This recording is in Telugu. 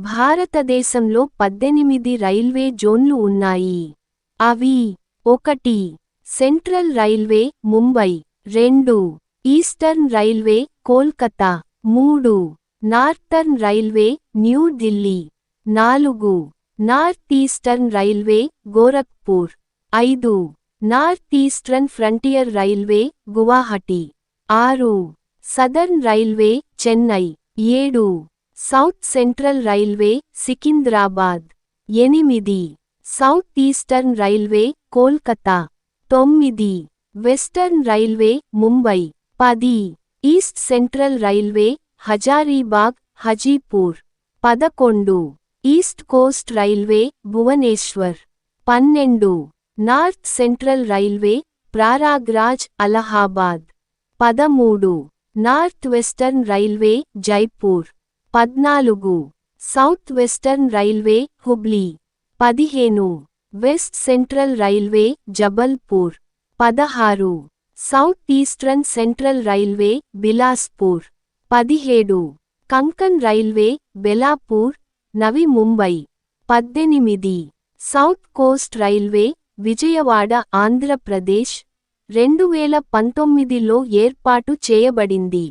భారతదేశంలో 18 రైల్వే జోన్లు ఉన్నాయి. అవి: 1. Central railway Mumbai, 2. Eastern railway Kolkata, 3. Northern railway New Delhi, 4. North eastern railway Gorakhpur, 5. North eastern frontier railway Guwahati, 6. Southern railway Chennai, 7. South central railway Secunderabad, 8. South eastern railway Kolkata, 9. Western railway Mumbai, 10. East central railway Hazaribagh Hajipur, 11. East coast railway Bhubaneswar, 12. North central railway Prayagraj Allahabad, 13. North western railway Jaipur, 14. South western railway Hubli, 15. West central railway Jabalpur, 16. South eastern central railway Bilaspur, 17. Konkan railway Belapur, Navi Mumbai, 18. South coast railway Vijayawada Andhra Pradesh, 2019లో ఏర్పాటు చేయబడింది.